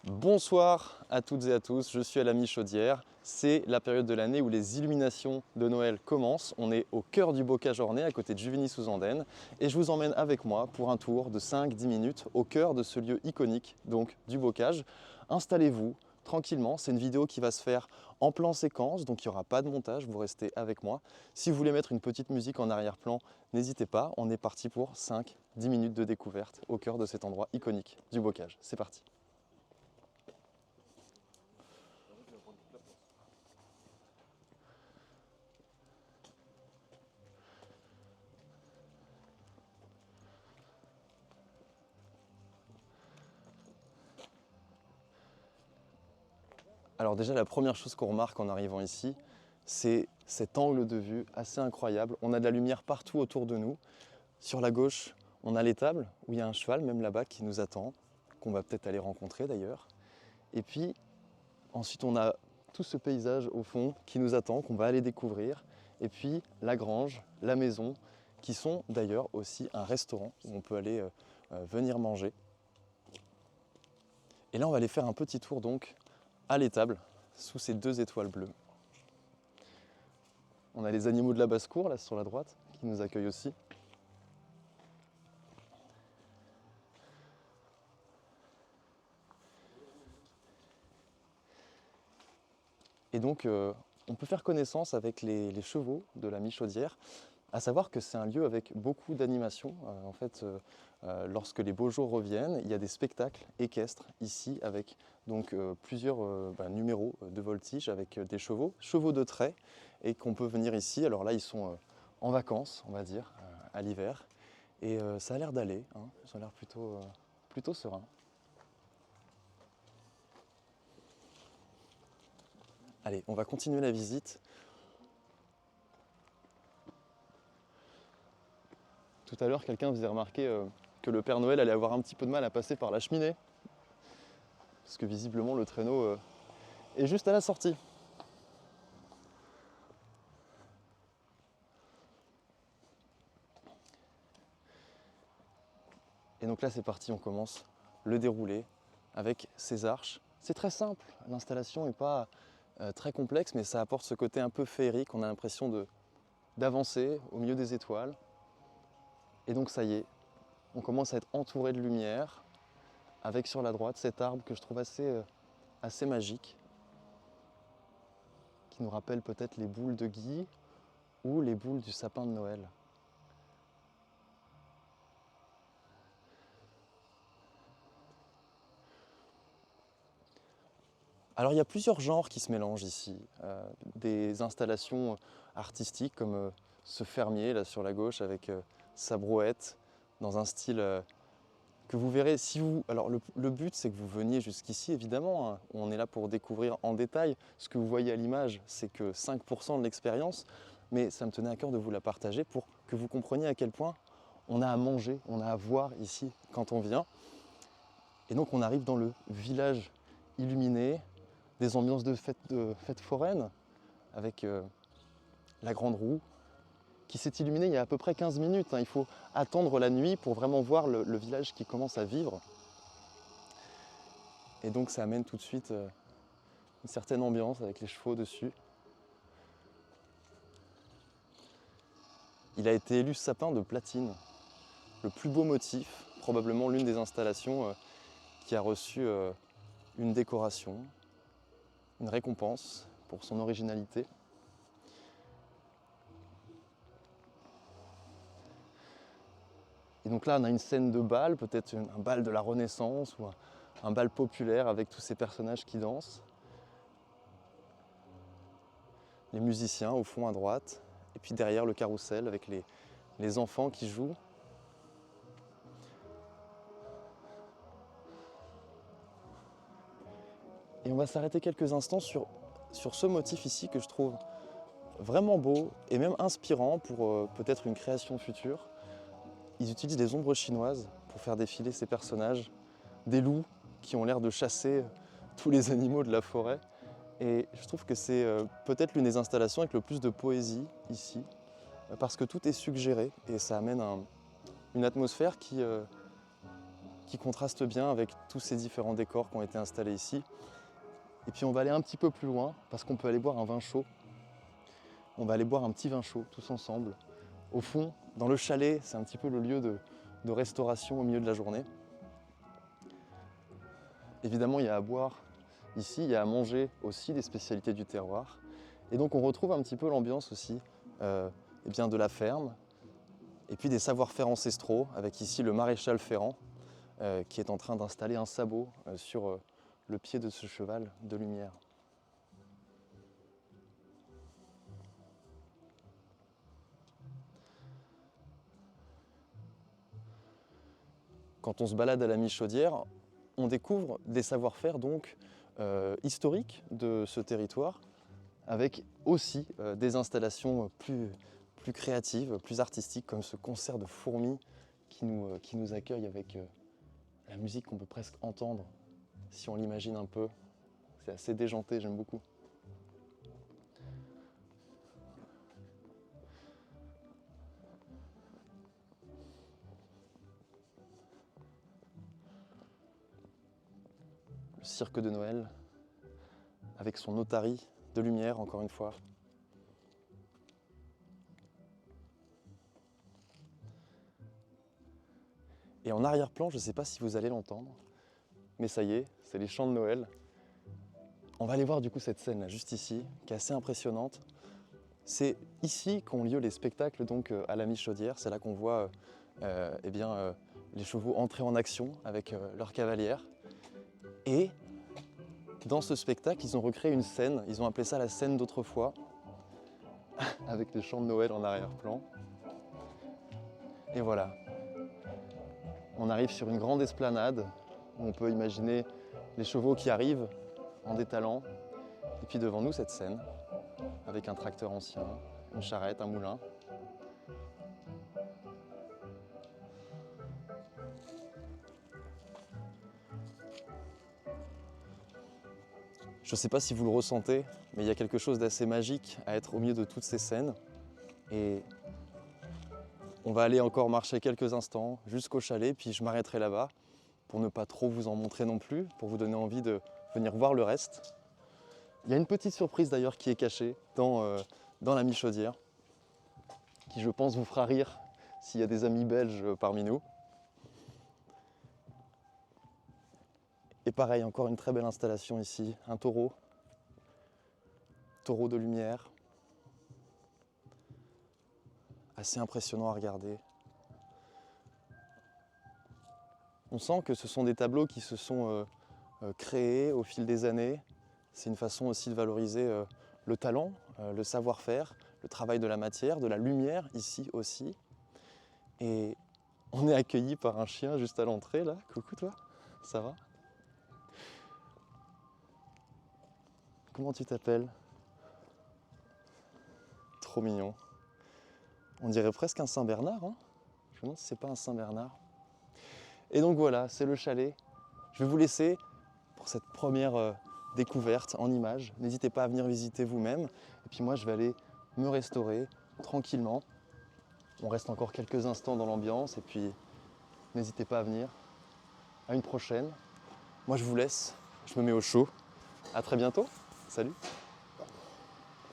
Bonsoir à toutes et à tous, je suis à la Michaudière. C'est la période de l'année où les illuminations de Noël commencent. On est au cœur du bocage orné, à côté de Juvigny-sous-Andenne. Et je vous emmène avec moi pour un tour de 5-10 minutes au cœur de ce lieu iconique, donc du bocage. Installez-vous tranquillement, c'est une vidéo qui va se faire en plan séquence, donc il n'y aura pas de montage, vous restez avec moi. Si vous voulez mettre une petite musique en arrière-plan, n'hésitez pas, on est parti pour 5-10 minutes de découverte au cœur de cet endroit iconique du bocage. C'est parti. Alors déjà, la première chose qu'on remarque en arrivant ici, c'est cet angle de vue assez incroyable. On a de la lumière partout autour de nous. Sur la gauche, on a l'étable où il y a un cheval, même là-bas, qui nous attend, qu'on va peut-être aller rencontrer d'ailleurs. Et puis, ensuite, on a tout ce paysage au fond qui nous attend, qu'on va aller découvrir. Et puis, la grange, la maison, qui sont d'ailleurs aussi un restaurant où on peut aller venir manger. Et là, on va aller faire un petit tour donc à l'étable, sous ces 2 étoiles bleues. On a les animaux de la basse-cour, là sur la droite, qui nous accueillent aussi. Et donc, on peut faire connaissance avec les chevaux de la Michaudière, à savoir que c'est un lieu avec beaucoup d'animation. En fait, lorsque les beaux jours reviennent, il y a des spectacles équestres ici avec donc, plusieurs numéros de voltige avec des chevaux de trait, et qu'on peut venir ici. Alors là, ils sont en vacances, on va dire, à l'hiver. Et ça a l'air d'aller, hein. Ils ont l'air plutôt sereins. Allez, on va continuer la visite. Tout à l'heure, quelqu'un faisait remarquer que le Père Noël allait avoir un petit peu de mal à passer par la cheminée, parce que visiblement le traîneau est juste à la sortie. Et donc là c'est parti, on commence le déroulé avec ces arches. C'est très simple, l'installation n'est pas très complexe, mais ça apporte ce côté un peu féerique, on a l'impression d'avancer au milieu des étoiles. Et donc ça y est, on commence à être entouré de lumière, avec sur la droite cet arbre que je trouve assez magique, qui nous rappelle peut-être les boules de gui ou les boules du sapin de Noël. Alors il y a plusieurs genres qui se mélangent ici. Des installations artistiques comme ce fermier là sur la gauche avec sa brouette dans un style que vous verrez si vous... Alors le but c'est que vous veniez jusqu'ici évidemment, hein. On est là pour découvrir en détail. Ce que vous voyez à l'image c'est que 5% de l'expérience, mais ça me tenait à cœur de vous la partager pour que vous compreniez à quel point on a à manger, on a à voir ici quand on vient. Et donc on arrive dans le village illuminé, des ambiances de fête foraine, avec la grande roue, qui s'est illuminée il y a à peu près 15 minutes. Hein. Il faut attendre la nuit pour vraiment voir le village qui commence à vivre. Et donc ça amène tout de suite une certaine ambiance avec les chevaux dessus. Il a été élu sapin de platine, le plus beau motif, probablement l'une des installations qui a reçu une décoration, une récompense pour son originalité. Et donc là, on a une scène de bal, peut-être un bal de la Renaissance ou un bal populaire avec tous ces personnages qui dansent. Les musiciens au fond à droite, et puis derrière le carrousel avec les enfants qui jouent. Et on va s'arrêter quelques instants sur ce motif ici que je trouve vraiment beau et même inspirant pour peut-être une création future. Ils utilisent des ombres chinoises pour faire défiler ces personnages, des loups qui ont l'air de chasser tous les animaux de la forêt. Et je trouve que c'est peut-être l'une des installations avec le plus de poésie ici, parce que tout est suggéré et ça amène une atmosphère qui contraste bien avec tous ces différents décors qui ont été installés ici. Et puis on va aller un petit peu plus loin parce qu'on peut aller boire un vin chaud. On va aller boire un petit vin chaud tous ensemble. Au fond, dans le chalet, c'est un petit peu le lieu de restauration au milieu de la journée. Évidemment, il y a à boire ici, il y a à manger aussi des spécialités du terroir. Et donc on retrouve un petit peu l'ambiance aussi eh bien de la ferme et puis des savoir-faire ancestraux avec ici le maréchal Ferrand qui est en train d'installer un sabot sur le pied de ce cheval de lumière. Quand on se balade à la Michaudière, on découvre des savoir-faire donc historiques de ce territoire, avec aussi des installations plus créatives, plus artistiques, comme ce concert de fourmis qui nous accueille avec la musique qu'on peut presque entendre, si on l'imagine un peu. C'est assez déjanté, j'aime beaucoup. Le cirque de Noël, avec son otarie de lumière, encore une fois. Et en arrière-plan, je ne sais pas si vous allez l'entendre, mais ça y est, c'est les chants de Noël. On va aller voir du coup cette scène là, juste ici, qui est assez impressionnante. C'est ici qu'ont lieu les spectacles donc à la Michaudière. C'est là qu'on voit les chevaux entrer en action avec leurs cavalières. Et dans ce spectacle, ils ont recréé une scène. Ils ont appelé ça la scène d'autrefois, avec les chants de Noël en arrière-plan. Et voilà. On arrive sur une grande esplanade où on peut imaginer les chevaux qui arrivent en détalant. Et puis devant nous, cette scène, avec un tracteur ancien, une charrette, un moulin. Je ne sais pas si vous le ressentez, mais il y a quelque chose d'assez magique à être au milieu de toutes ces scènes. Et on va aller encore marcher quelques instants jusqu'au chalet, puis je m'arrêterai là-bas pour ne pas trop vous en montrer non plus, pour vous donner envie de venir voir le reste. Il y a une petite surprise d'ailleurs qui est cachée dans la Michaudière, qui je pense vous fera rire s'il y a des amis belges parmi nous. Et pareil, encore une très belle installation ici, un taureau de lumière, assez impressionnant à regarder. On sent que ce sont des tableaux qui se sont créés au fil des années. C'est une façon aussi de valoriser le talent, le savoir-faire, le travail de la matière, de la lumière ici aussi. Et on est accueilli par un chien juste à l'entrée là. Coucou toi, ça va? Comment tu t'appelles? Trop mignon. On dirait presque un Saint-Bernard, hein? Je me demande si c'est pas un Saint-Bernard. Et donc voilà, c'est le chalet. Je vais vous laisser pour cette première découverte en images. N'hésitez pas à venir visiter vous-même. Et puis moi, je vais aller me restaurer tranquillement. On reste encore quelques instants dans l'ambiance et puis n'hésitez pas à venir. À une prochaine. Moi, je vous laisse. Je me mets au chaud. À très bientôt. Salut.